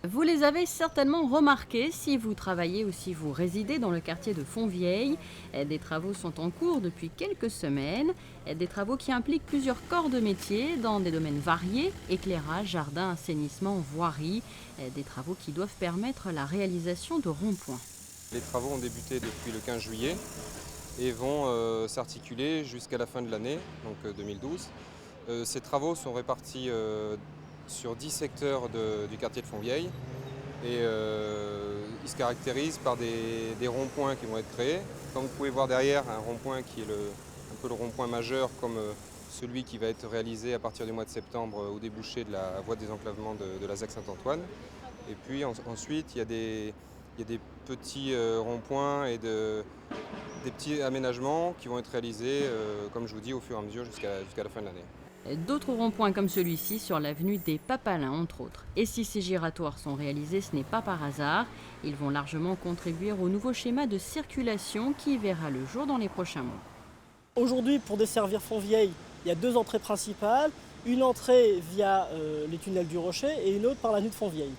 Vous les avez certainement remarqués si vous travaillez ou si vous résidez dans le quartier de Fontvieille. Des travaux sont en cours depuis quelques semaines. Des travaux qui impliquent plusieurs corps de métier dans des domaines variés, éclairage, jardin, assainissement, voirie. Des travaux qui doivent permettre la réalisation de ronds-points. Les travaux ont débuté depuis le 15 juillet et vont s'articuler jusqu'à la fin de l'année, donc 2012. Ces travaux sont répartis sur 10 secteurs du quartier de Fontvieille et ils se caractérisent par des ronds-points qui vont être créés. Comme vous pouvez voir derrière, un rond-point qui est un peu le rond-point majeur comme celui qui va être réalisé à partir du mois de septembre au débouché de la voie de désenclavement de la ZAC Saint-Antoine. Et puis ensuite, il y a des petits ronds-points et des petits aménagements qui vont être réalisés, comme je vous dis, au fur et à mesure jusqu'à la fin de l'année. D'autres ronds-points comme celui-ci sur l'avenue des Papalins, entre autres. Et si ces giratoires sont réalisés, ce n'est pas par hasard. Ils vont largement contribuer au nouveau schéma de circulation qui verra le jour dans les prochains mois. Aujourd'hui, pour desservir Fontvieille, il y a deux entrées principales. Une entrée via les tunnels du Rocher et une autre par l'avenue de Fontvieille.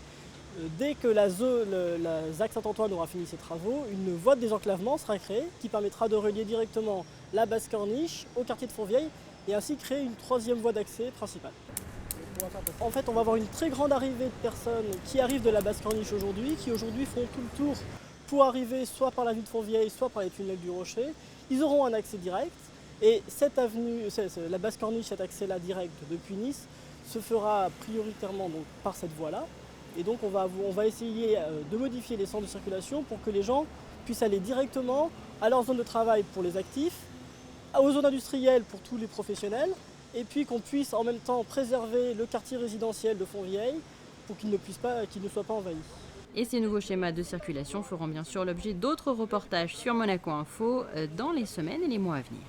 Dès que la ZAC Saint-Antoine aura fini ses travaux, une voie de désenclavement sera créée qui permettra de relier directement la basse corniche au quartier de Fontvieille et ainsi créer une troisième voie d'accès principale. En fait, on va avoir une très grande arrivée de personnes qui arrivent de la basse corniche aujourd'hui, qui aujourd'hui font tout le tour pour arriver soit par l'avenue de Fontvieille, soit par les tunnels du Rocher. Ils auront un accès direct et cette avenue, la basse corniche, cet accès-là direct depuis Nice, se fera prioritairement donc, par cette voie-là. Et donc on va essayer de modifier les centres de circulation pour que les gens puissent aller directement à leur zone de travail pour les actifs, aux zones industrielles pour tous les professionnels, et puis qu'on puisse en même temps préserver le quartier résidentiel de Fontvieille pour qu'il ne soit pas envahi. Et ces nouveaux schémas de circulation feront bien sûr l'objet d'autres reportages sur Monaco Info dans les semaines et les mois à venir.